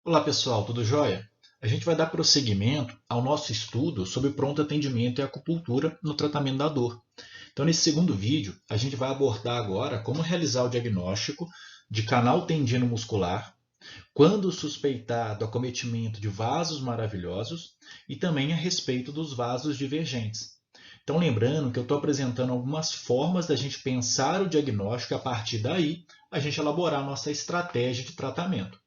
Olá pessoal, tudo jóia? A gente vai dar prosseguimento ao nosso estudo sobre pronto atendimento e acupuntura no tratamento da dor. Então, nesse segundo vídeo, a gente vai abordar agora como realizar o diagnóstico de canal tendino muscular, quando suspeitar do acometimento de vasos maravilhosos e também a respeito dos vasos divergentes. Então, lembrando que eu estou apresentando algumas formas da gente pensar o diagnóstico e a partir daí a gente elaborar a nossa estratégia de tratamento.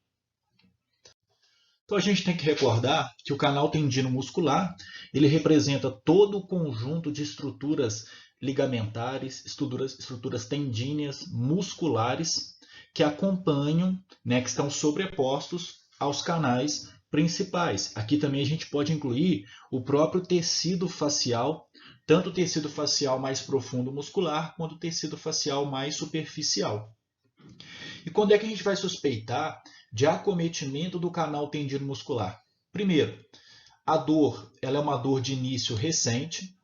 Então a gente tem que recordar que o canal tendino muscular, ele representa todo o conjunto de estruturas ligamentares, estruturas tendíneas, musculares, que acompanham, né, que estão sobrepostos aos canais principais. Aqui também a gente pode incluir o próprio tecido facial, tanto o tecido facial mais profundo muscular, quanto o tecido facial mais superficial. E quando é que a gente vai suspeitar de acometimento do canal tendino muscular? Primeiro, a dor ela é uma dor de início recente,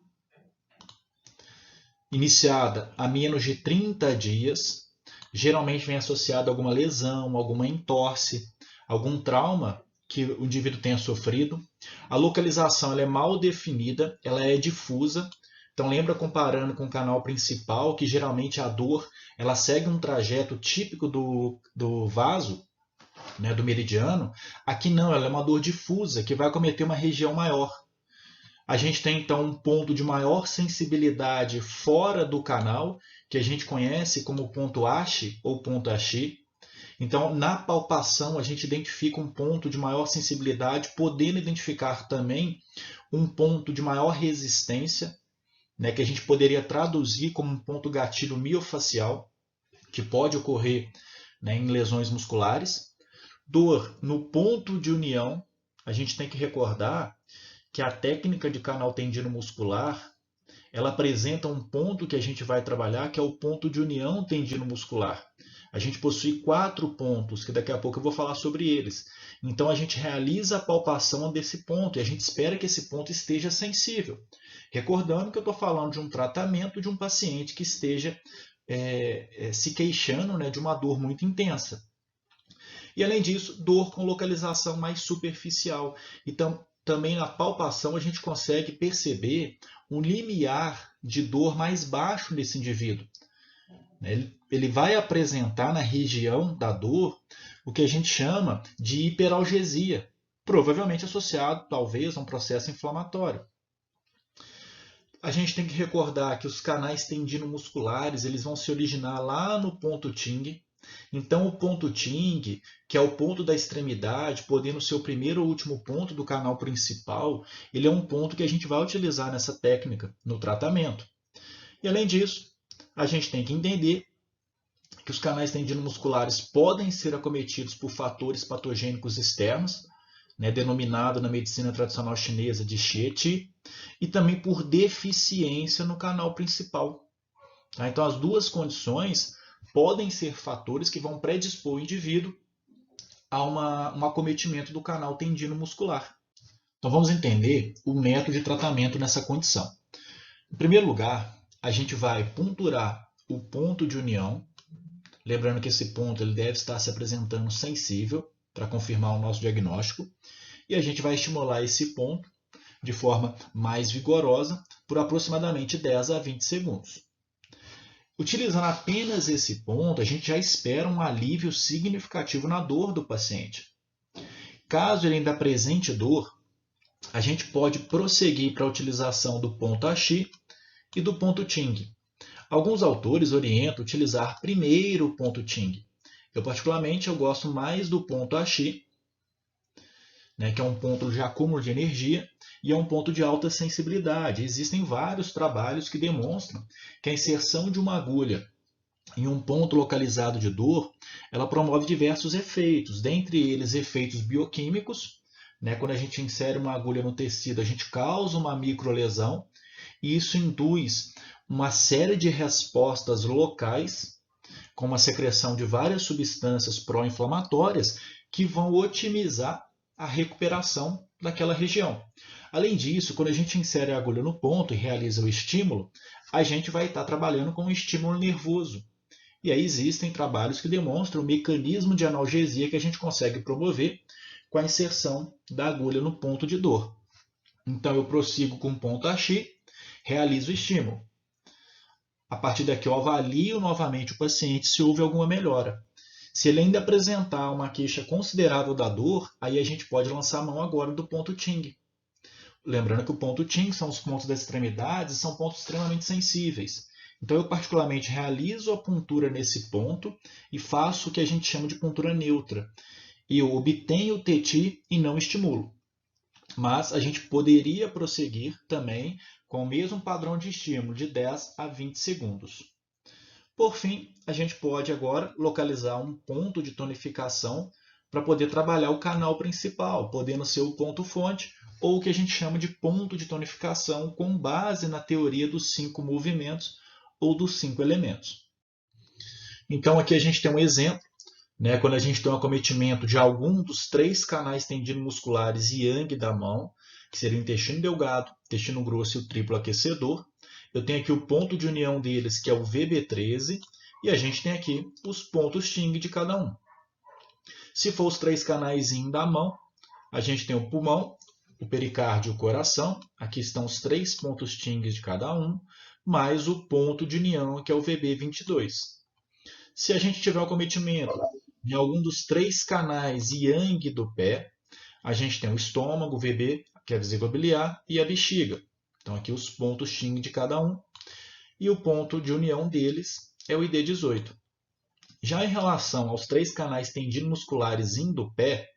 iniciada há menos de 30 dias, geralmente vem associada a alguma lesão, alguma entorse, algum trauma que o indivíduo tenha sofrido. A localização ela é mal definida, ela é difusa. Então lembra comparando com o canal principal, que geralmente a dor ela segue um trajeto típico do vaso, né, do meridiano. Aqui não, ela é uma dor difusa que vai acometer uma região maior. A gente tem então um ponto de maior sensibilidade fora do canal, que a gente conhece como ponto Ashi ou ponto Ashi. Então, na palpação, a gente identifica um ponto de maior sensibilidade, podendo identificar também um ponto de maior resistência, né, que a gente poderia traduzir como um ponto gatilho miofacial, que pode ocorrer, né, em lesões musculares. Dor no ponto de união, a gente tem que recordar que a técnica de canal tendino muscular, ela apresenta um ponto que a gente vai trabalhar, que é o ponto de união tendino muscular. A gente possui 4 pontos, que daqui a pouco eu vou falar sobre eles. Então a gente realiza a palpação desse ponto e a gente espera que esse ponto esteja sensível. Recordando que eu estou falando de um tratamento de um paciente que esteja se queixando, né, de uma dor muito intensa. E além disso, dor com localização mais superficial. Então, também na palpação a gente consegue perceber um limiar de dor mais baixo nesse indivíduo. Ele vai apresentar na região da dor o que a gente chama de hiperalgesia, provavelmente associado talvez a um processo inflamatório. A gente tem que recordar que os canais tendinomusculares eles vão se originar lá no ponto Ting. Então, o ponto Ting, que é o ponto da extremidade, podendo ser o primeiro ou último ponto do canal principal, ele é um ponto que a gente vai utilizar nessa técnica, no tratamento. E além disso, a gente tem que entender que os canais tendinomusculares podem ser acometidos por fatores patogênicos externos, né, denominado na medicina tradicional chinesa de Xie, e também por deficiência no canal principal. Tá? Então, as duas condições podem ser fatores que vão predispor o indivíduo a um acometimento do canal tendino muscular. Então, vamos entender o método de tratamento nessa condição. Em primeiro lugar, a gente vai punturar o ponto de união, lembrando que esse ponto ele deve estar se apresentando sensível para confirmar o nosso diagnóstico, e a gente vai estimular esse ponto de forma mais vigorosa por aproximadamente 10 a 20 segundos. Utilizando apenas esse ponto, a gente já espera um alívio significativo na dor do paciente. Caso ele ainda apresente dor, a gente pode prosseguir para a utilização do ponto Ashi e do ponto Ting. Alguns autores orientam utilizar primeiro o ponto Ting. Particularmente, eu gosto mais do ponto Ashi, né, que é um ponto de acúmulo de energia e é um ponto de alta sensibilidade. Existem vários trabalhos que demonstram que a inserção de uma agulha em um ponto localizado de dor, ela promove diversos efeitos, dentre eles efeitos bioquímicos, né, quando a gente insere uma agulha no tecido, a gente causa uma microlesão e isso induz uma série de respostas locais, com a secreção de várias substâncias pró-inflamatórias que vão otimizar a recuperação daquela região. Além disso, quando a gente insere a agulha no ponto e realiza o estímulo, a gente vai estar trabalhando com um estímulo nervoso. E aí existem trabalhos que demonstram o mecanismo de analgesia que a gente consegue promover com a inserção da agulha no ponto de dor. Então, eu prossigo com o ponto AX, realizo o estímulo. A partir daqui, eu avalio novamente o paciente se houve alguma melhora. Se ele ainda apresentar uma queixa considerável da dor, aí a gente pode lançar a mão agora do ponto Ting. Lembrando que o ponto Ting são os pontos das extremidades, são pontos extremamente sensíveis. Então, eu particularmente realizo a puntura nesse ponto e faço o que a gente chama de puntura neutra. E eu obtenho o TETI e não estimulo. Mas a gente poderia prosseguir também com o mesmo padrão de estímulo de 10 a 20 segundos. Por fim, a gente pode agora localizar um ponto de tonificação para poder trabalhar o canal principal, podendo ser o ponto fonte ou o que a gente chama de ponto de tonificação com base na teoria dos 5 movimentos ou dos 5 elementos. Então aqui a gente tem um exemplo, né, quando a gente tem um acometimento de algum dos 3 canais tendinomusculares Yang da mão, que seria o intestino delgado, intestino grosso e o triplo aquecedor. Eu tenho aqui o ponto de união deles, que é o VB13, e a gente tem aqui os pontos Ting de cada um. Se for os 3 canais Yin da mão, a gente tem o pulmão, o pericárdio e o coração. Aqui estão os 3 pontos Ting de cada um, mais o ponto de união, que é o VB22. Se a gente tiver um acometimento em algum dos 3 canais Yang do pé, a gente tem o estômago, o VB, que é a vesícula biliar, e a bexiga. Então, aqui os pontos Ting de cada um. E o ponto de união deles é o ID18. Já em relação aos 3 canais tendinomusculares Yin do pé,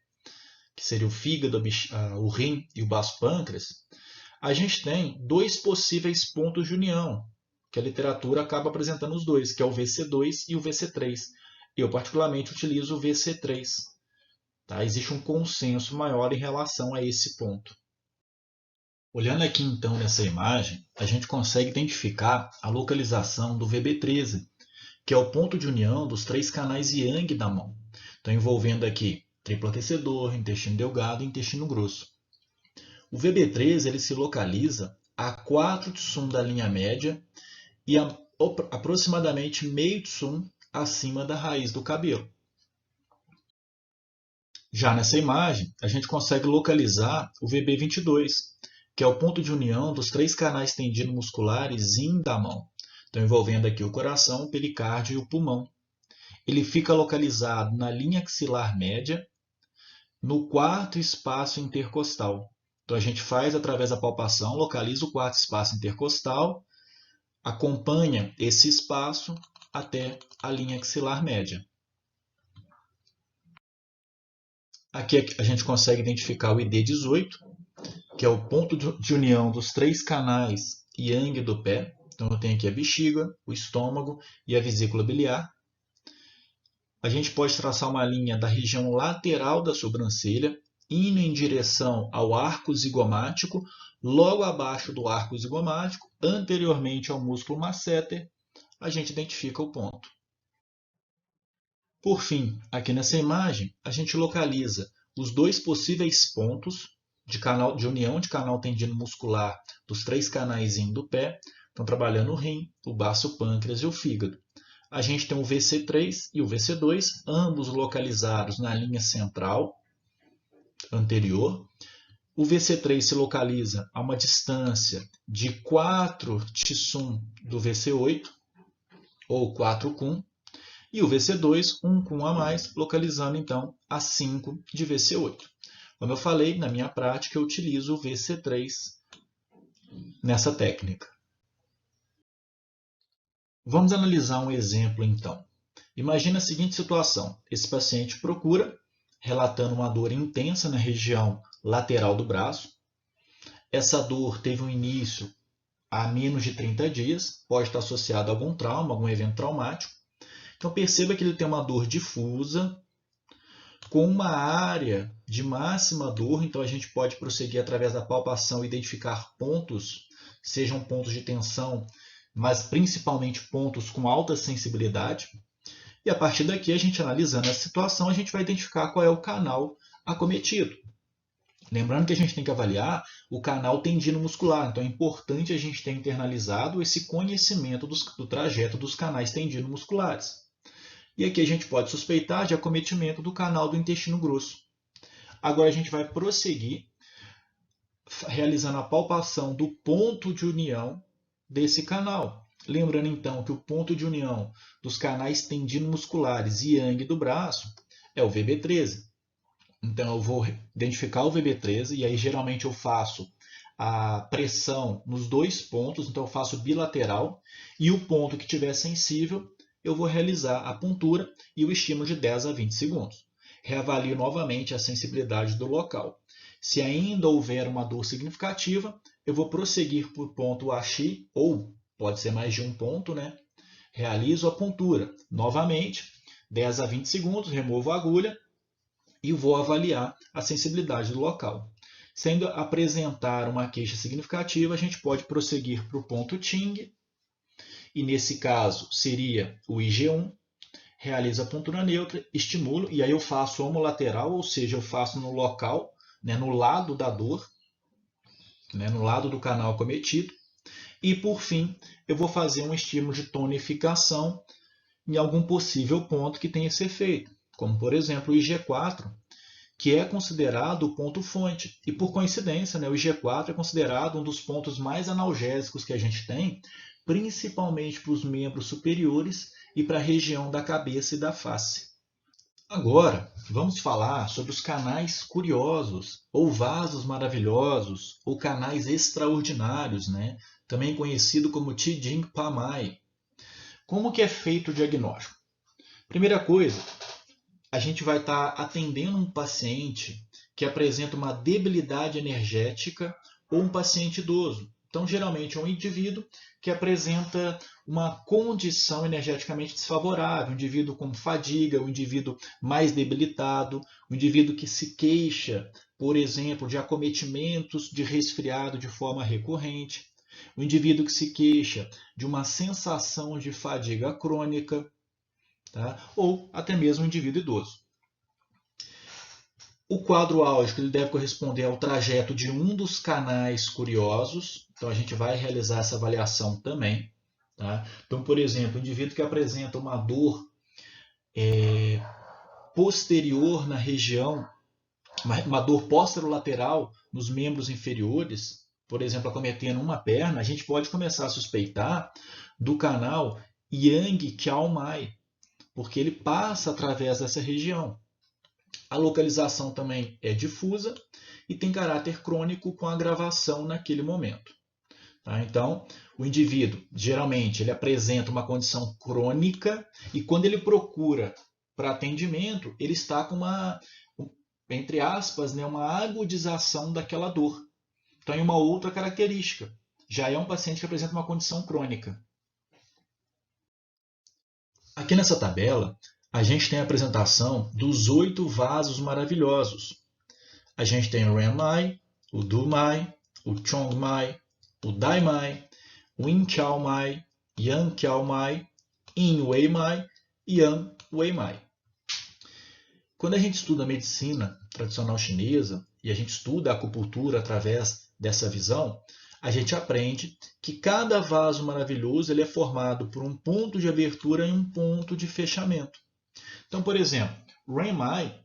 que seria o fígado, o rim e o baço pâncreas, a gente tem 2 possíveis pontos de união, que a literatura acaba apresentando os dois, que é o VC2 e o VC3. Eu, particularmente, utilizo o VC3. Tá? Existe um consenso maior em relação a esse ponto. Olhando aqui, então, nessa imagem, a gente consegue identificar a localização do VB13, que é o ponto de união dos 3 canais Yang da mão. Então, envolvendo aqui triplo aquecedor, intestino delgado e intestino grosso. O VB13 ele se localiza a 4 tsum da linha média e a aproximadamente meio tsum acima da raiz do cabelo. Já nessa imagem, a gente consegue localizar o VB22, que é o ponto de união dos 3 canais tendinomusculares Yin da mão. Então, envolvendo aqui o coração, o pericárdio e o pulmão. Ele fica localizado na linha axilar média, no 4º espaço intercostal. Então, a gente faz através da palpação, localiza o 4º espaço intercostal, acompanha esse espaço até a linha axilar média. Aqui a gente consegue identificar o ID18, que é o ponto de união dos 3 canais Yang do pé. Então, eu tenho aqui a bexiga, o estômago e a vesícula biliar. A gente pode traçar uma linha da região lateral da sobrancelha, indo em direção ao arco zigomático, logo abaixo do arco zigomático, anteriormente ao músculo masseter, a gente identifica o ponto. Por fim, aqui nessa imagem, a gente localiza os 2 possíveis pontos de união de canal tendinomuscular dos 3 canais Yin do pé. Estão trabalhando o rim, o baço pâncreas e o fígado. A gente tem o VC3 e o VC2, ambos localizados na linha central anterior. O VC3 se localiza a uma distância de 4 tsum do VC8, ou 4 kun, e o VC2, 1 kun a mais, localizando então a 5 de VC8. Como eu falei, na minha prática eu utilizo o VC3 nessa técnica. Vamos analisar um exemplo então. Imagina a seguinte situação: esse paciente procura, relatando uma dor intensa na região lateral do braço. Essa dor teve um início há menos de 30 dias, pode estar associado a algum trauma, algum evento traumático. Então perceba que ele tem uma dor difusa, com uma área de máxima dor, então a gente pode prosseguir através da palpação e identificar pontos, sejam pontos de tensão, mas principalmente pontos com alta sensibilidade. E a partir daqui, a gente analisando essa situação, a gente vai identificar qual é o canal acometido. Lembrando que a gente tem que avaliar o canal tendinomuscular, então é importante a gente ter internalizado esse conhecimento do trajeto dos canais tendinomusculares. E aqui a gente pode suspeitar de acometimento do canal do intestino grosso. Agora a gente vai prosseguir realizando a palpação do ponto de união desse canal. Lembrando então que o ponto de união dos canais tendinomusculares e yang do braço é o VB13. Então eu vou identificar o VB13 e aí geralmente eu faço a pressão nos dois pontos, então eu faço bilateral, e o ponto que estiver sensível eu vou realizar a puntura e o estímulo de 10 a 20 segundos. Reavalio novamente a sensibilidade do local. Se ainda houver uma dor significativa, eu vou prosseguir por ponto AX, ou pode ser mais de um ponto, né? Realizo a puntura novamente, 10 a 20 segundos, removo a agulha e vou avaliar a sensibilidade do local. Sendo apresentar uma queixa significativa, a gente pode prosseguir para o ponto Ting, e nesse caso seria o IG1, realizo a puntura neutra, estimulo, e aí eu faço homolateral, ou seja, eu faço no local, né, no lado da dor, né, no lado do canal acometido, e por fim eu vou fazer um estímulo de tonificação em algum possível ponto que tenha esse efeito, como por exemplo o IG4, que é considerado o ponto fonte. E por coincidência, né, o IG4 é considerado um dos pontos mais analgésicos que a gente tem, principalmente para os membros superiores e para a região da cabeça e da face. Agora, vamos falar sobre os canais curiosos, ou vasos maravilhosos, ou canais extraordinários, né? Também conhecido como Tijing Pamai. Como que é feito o diagnóstico? Primeira coisa, a gente vai estar atendendo um paciente que apresenta uma debilidade energética ou um paciente idoso. Então, geralmente é um indivíduo que apresenta uma condição energeticamente desfavorável, um indivíduo com fadiga, um indivíduo mais debilitado, um indivíduo que se queixa, por exemplo, de acometimentos de resfriado de forma recorrente, um indivíduo que se queixa de uma sensação de fadiga crônica, tá? Ou até mesmo um indivíduo idoso. O quadro álgico ele deve corresponder ao trajeto de um dos canais curiosos, então a gente vai realizar essa avaliação também. Tá? Então, por exemplo, o indivíduo que apresenta uma dor posterior na região, uma dor posterolateral nos membros inferiores, por exemplo, acometendo uma perna, a gente pode começar a suspeitar do canal Yang Kiao Mai, porque ele passa através dessa região. A localização também é difusa e tem caráter crônico com agravação naquele momento. Tá? Então, o indivíduo, geralmente, ele apresenta uma condição crônica e quando ele procura para atendimento, ele está com uma, entre aspas, né, uma agudização daquela dor. Então, é uma outra característica. Já é um paciente que apresenta uma condição crônica. Aqui nessa tabela, a gente tem a apresentação dos 8 vasos maravilhosos. A gente tem o Renmai, o Dumai, o Chongmai, o Daimai, o Inqiaomai, Yanqiaomai, Inweimai e Yanweimai. Quando a gente estuda a medicina tradicional chinesa e a gente estuda a acupuntura através dessa visão, a gente aprende que cada vaso maravilhoso ele é formado por um ponto de abertura e um ponto de fechamento. Então, por exemplo, o Renmai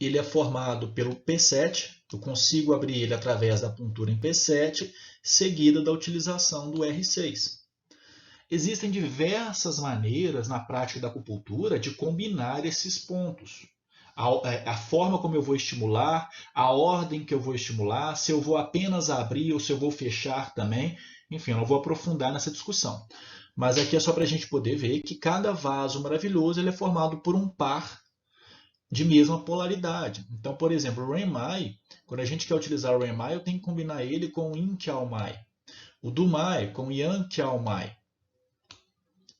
ele é formado pelo P7, eu consigo abrir ele através da puntura em P7, seguida da utilização do R6. Existem diversas maneiras na prática da acupuntura de combinar esses pontos. A forma como eu vou estimular, a ordem que eu vou estimular, se eu vou apenas abrir ou se eu vou fechar também. Enfim, eu não vou aprofundar nessa discussão. Mas aqui é só para a gente poder ver que cada vaso maravilhoso ele é formado por um par de mesma polaridade. Então, por exemplo, o Renmai, quando a gente quer utilizar o Renmai, eu tenho que combinar ele com o Inqiaomai. O Dumai com o Yanqiaomai.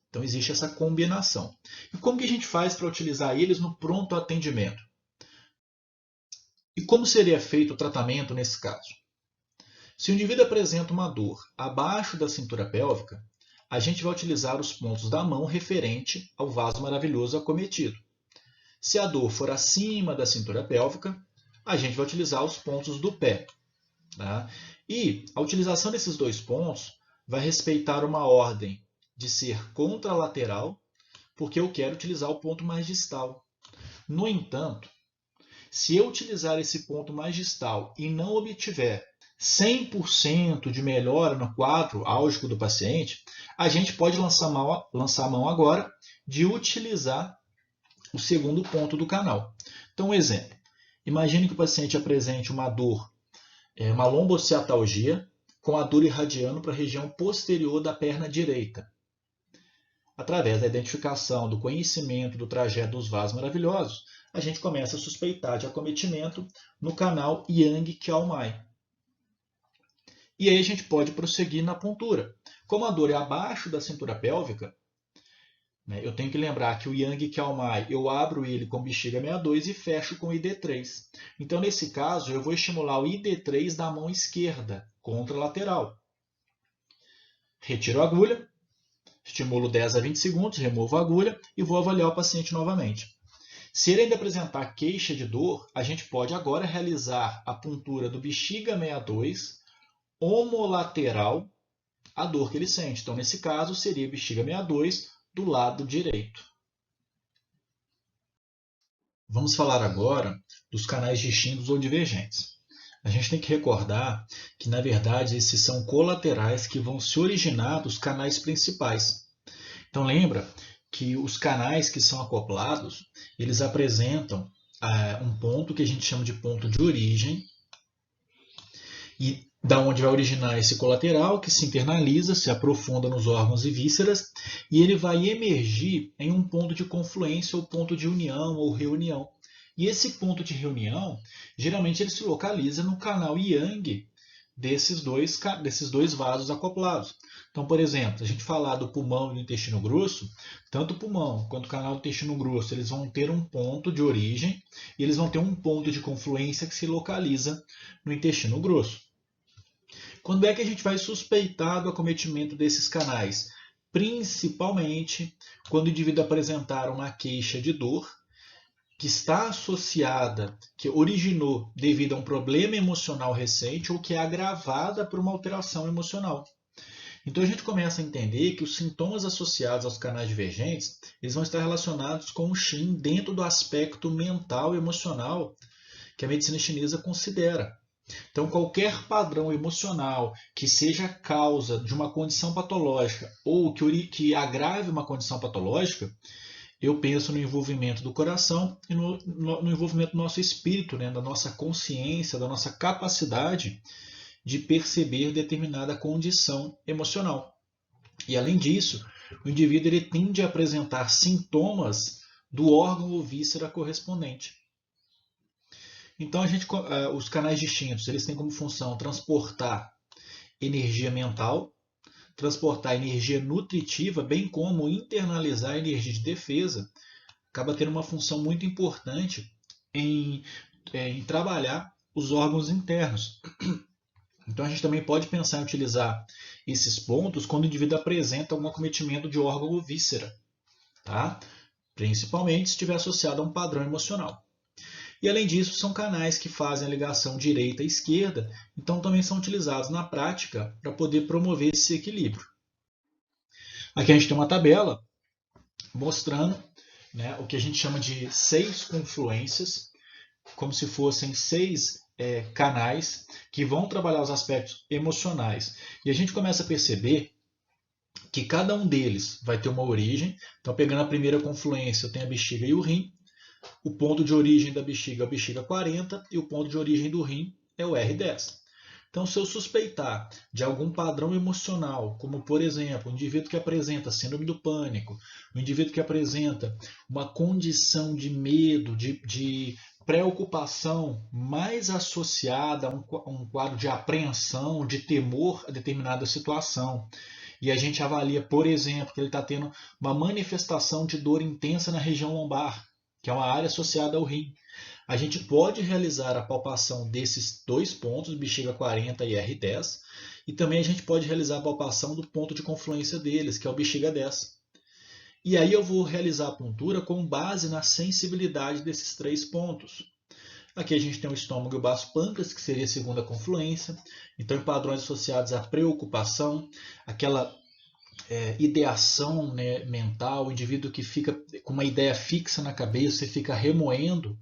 Então, existe essa combinação. E como que a gente faz para utilizar eles no pronto atendimento? E como seria feito o tratamento nesse caso? Se o indivíduo apresenta uma dor abaixo da cintura pélvica, a gente vai utilizar os pontos da mão referente ao vaso maravilhoso acometido. Se a dor for acima da cintura pélvica, a gente vai utilizar os pontos do pé. Tá? E a utilização desses dois pontos vai respeitar uma ordem de ser contralateral, porque eu quero utilizar o ponto mais distal. No entanto, Se eu utilizar esse ponto mais distal e não obtiver 100% de melhora no quadro álgico do paciente, a gente pode lançar a mão agora de utilizar o segundo ponto do canal. Então, um exemplo. Imagine que o paciente apresente uma dor, uma lombociatalgia, com a dor irradiando para a região posterior da perna direita. Através da identificação, do conhecimento do trajeto dos vasos maravilhosos, a gente começa a suspeitar de acometimento no canal Yang-Qiao-Mai. E aí a gente pode prosseguir na puntura. Como a dor é abaixo da cintura pélvica, eu tenho que lembrar que o Yang-Qiao-Mai, eu abro ele com bexiga 62 e fecho com ID3. Então, nesse caso, eu vou estimular o ID3 da mão esquerda, contralateral. Retiro a agulha, estimulo 10 a 20 segundos, removo a agulha e vou avaliar o paciente novamente. Se ele ainda apresentar queixa de dor, a gente pode agora realizar a puntura do bexiga 62 homolateral à dor que ele sente. Então, nesse caso, seria bexiga 62 do lado direito. Vamos falar agora dos canais distintos ou divergentes. A gente tem que recordar que, na verdade, esses são colaterais que vão se originar dos canais principais. Então, lembra que os canais que são acoplados, eles apresentam um ponto que a gente chama de ponto de origem, e da onde vai originar esse colateral, que se internaliza, se aprofunda nos órgãos e vísceras, e ele vai emergir em um ponto de confluência, ou ponto de união, ou reunião. E esse ponto de reunião, geralmente ele se localiza no canal Yang desses dois vasos acoplados. Então, por exemplo, a gente falar do pulmão e do intestino grosso, tanto o pulmão quanto o canal do intestino grosso, eles vão ter um ponto de origem, e eles vão ter um ponto de confluência que se localiza no intestino grosso. Quando é que a gente vai suspeitar do acometimento desses canais? Principalmente quando o indivíduo apresentar uma queixa de dor que está associada, que originou devido a um problema emocional recente ou que é agravada por uma alteração emocional. Então a gente começa a entender que os sintomas associados aos canais divergentes, eles vão estar relacionados com o Qin dentro do aspecto mental e emocional que a medicina chinesa considera. Então, qualquer padrão emocional que seja causa de uma condição patológica ou que agrave uma condição patológica, eu penso no envolvimento do coração e no envolvimento do nosso espírito, da nossa consciência, da nossa capacidade de perceber determinada condição emocional. E, além disso, o indivíduo ele tende a apresentar sintomas do órgão ou víscera correspondente. Então, os canais distintos eles têm como função transportar energia mental, transportar energia nutritiva, bem como internalizar energia de defesa. Acaba tendo uma função muito importante em trabalhar os órgãos internos. Então, a gente também pode pensar em utilizar esses pontos quando o indivíduo apresenta algum acometimento de órgão ou víscera, tá? Principalmente se estiver associado a um padrão emocional. E, além disso, são canais que fazem a ligação direita e esquerda, então também são utilizados na prática para poder promover esse equilíbrio. Aqui a gente tem uma tabela mostrando o que a gente chama de 6 confluências, como se fossem 6 canais que vão trabalhar os aspectos emocionais. E a gente começa a perceber que cada um deles vai ter uma origem. Então, pegando a primeira confluência, eu tenho a bexiga e o rim. O ponto de origem da bexiga é o bexiga 40 e o ponto de origem do rim é o R10. Então, se eu suspeitar de algum padrão emocional, como, por exemplo, um indivíduo que apresenta síndrome do pânico, um indivíduo que apresenta uma condição de medo, de preocupação mais associada a um quadro de apreensão, de temor a determinada situação, e a gente avalia, por exemplo, que ele está tendo uma manifestação de dor intensa na região lombar, que é uma área associada ao rim, a gente pode realizar a palpação desses 2 pontos, bexiga 40 e R10, e também a gente pode realizar a palpação do ponto de confluência deles, que é o bexiga 10. E aí eu vou realizar a puntura com base na sensibilidade desses 3 pontos. Aqui a gente tem o estômago e o baço pâncreas, que seria a segunda confluência. Então, em padrões associados à preocupação, aquela ideação mental, o indivíduo que fica com uma ideia fixa na cabeça e fica remoendo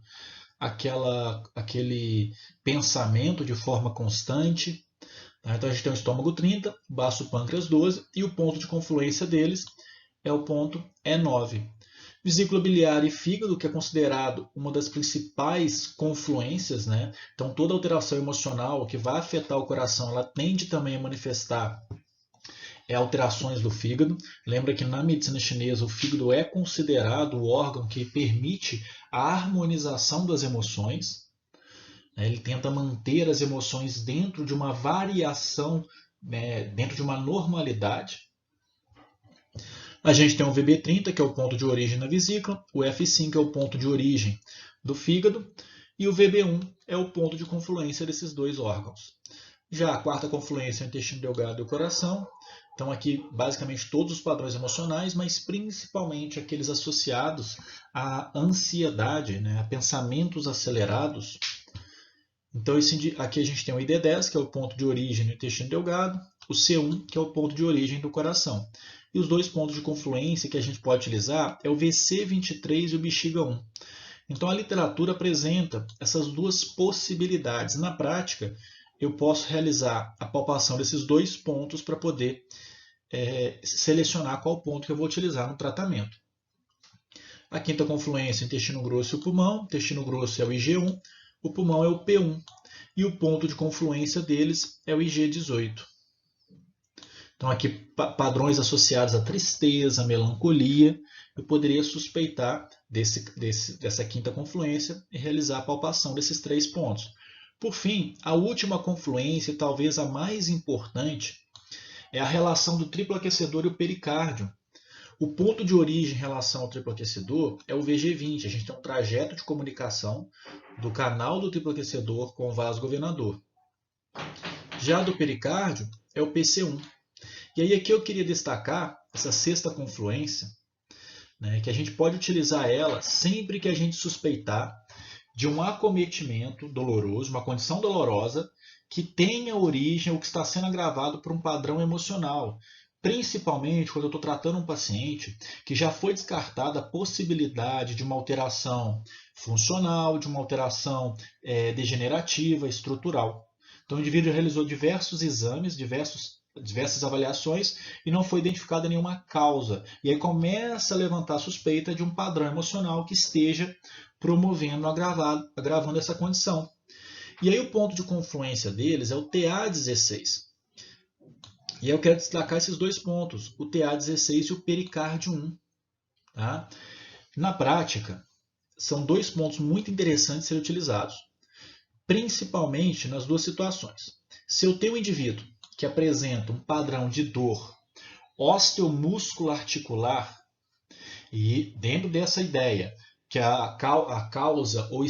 aquele pensamento de forma constante. Tá? Então a gente tem o estômago 30, baço pâncreas 12 e o ponto de confluência deles é o ponto E9. Vesícula biliar e fígado, que é considerado uma das principais confluências, né? Então toda alteração emocional que vai afetar o coração, ela tende também a manifestar alterações do fígado. Lembra que na medicina chinesa o fígado é considerado o órgão que permite a harmonização das emoções. Ele tenta manter as emoções dentro de uma variação, né, dentro de uma normalidade. A gente tem o VB30, que é o ponto de origem na vesícula, o F5 é o ponto de origem do fígado, e o VB1 é o ponto de confluência desses dois órgãos. Já a quarta confluência é o intestino delgado e o coração. Então aqui basicamente todos os padrões emocionais, mas principalmente aqueles associados à ansiedade, né, a pensamentos acelerados. Então aqui a gente tem o ID10, que é o ponto de origem do intestino delgado, o C1, que é o ponto de origem do coração. E os dois pontos de confluência que a gente pode utilizar é o VC23 e o bexiga 1. Então a literatura apresenta essas duas possibilidades. Na prática, eu posso realizar a palpação desses dois pontos para poder selecionar qual ponto que eu vou utilizar no tratamento. A quinta confluência, intestino grosso e o pulmão. O intestino grosso é o IG1, o pulmão é o P1 e o ponto de confluência deles é o IG18. Então aqui padrões associados à tristeza, à melancolia. Eu poderia suspeitar dessa quinta confluência e realizar a palpação desses três pontos. Por fim, a última confluência, talvez a mais importante, é a relação do triplo aquecedor e o pericárdio. O ponto de origem em relação ao triplo aquecedor é o VG20. A gente tem um trajeto de comunicação do canal do triplo aquecedor com o vaso governador. Já do pericárdio é o PC1. E aí aqui eu queria destacar essa sexta confluência, né, que a gente pode utilizar ela sempre que a gente suspeitar de um acometimento doloroso, uma condição dolorosa que tenha origem ou que está sendo agravado por um padrão emocional. Principalmente quando eu estou tratando um paciente que já foi descartada a possibilidade de uma alteração funcional, de uma alteração degenerativa, estrutural. Então o indivíduo realizou diversos exames, diversas avaliações e não foi identificada nenhuma causa. E aí começa a levantar a suspeita de um padrão emocional que esteja promovendo, agravando essa condição. E aí o ponto de confluência deles é o TA16. E aí eu quero destacar esses dois pontos, o TA16 e o pericárdio 1. Tá? Na prática, são dois pontos muito interessantes de serem utilizados, principalmente nas duas situações. Se eu tenho um indivíduo que apresenta um padrão de dor osteomusculoarticular, e dentro dessa ideia que a causa ou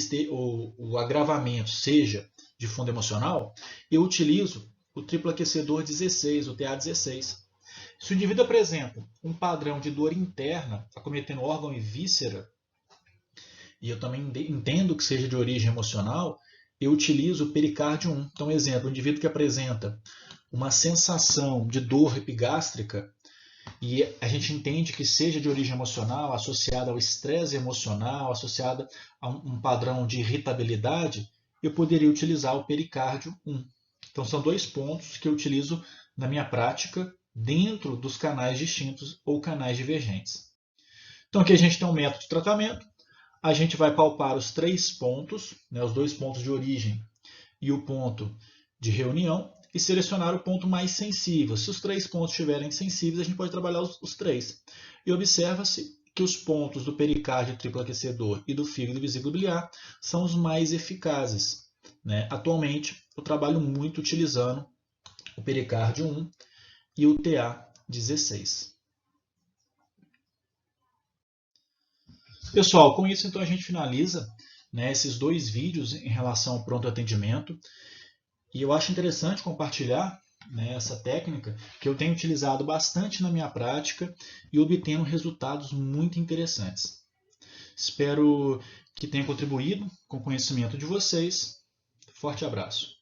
o agravamento seja de fundo emocional, eu utilizo o triplo aquecedor 16, o TA16. Se o indivíduo apresenta um padrão de dor interna, acometendo órgão e víscera, e eu também entendo que seja de origem emocional, eu utilizo o pericárdio 1. Então, exemplo, o indivíduo que apresenta uma sensação de dor epigástrica, e a gente entende que seja de origem emocional, associada ao estresse emocional, associada a um padrão de irritabilidade, eu poderia utilizar o pericárdio 1. Então são dois pontos que eu utilizo na minha prática dentro dos canais distintos ou canais divergentes. Então aqui a gente tem um método de tratamento, a gente vai palpar os três pontos, né, os dois pontos de origem e o ponto de reunião, e selecionar o ponto mais sensível. Se os três pontos estiverem sensíveis, a gente pode trabalhar os três. E observa-se que os pontos do pericárdio triplo aquecedor e do fígado e vesícula biliar são os mais eficazes. Né? Atualmente, eu trabalho muito utilizando o pericárdio 1 e o TA16. Pessoal, com isso então a gente finaliza, né, esses dois vídeos em relação ao pronto atendimento. E eu acho interessante compartilhar, né, essa técnica que eu tenho utilizado bastante na minha prática e obtendo resultados muito interessantes. Espero que tenha contribuído com o conhecimento de vocês. Forte abraço.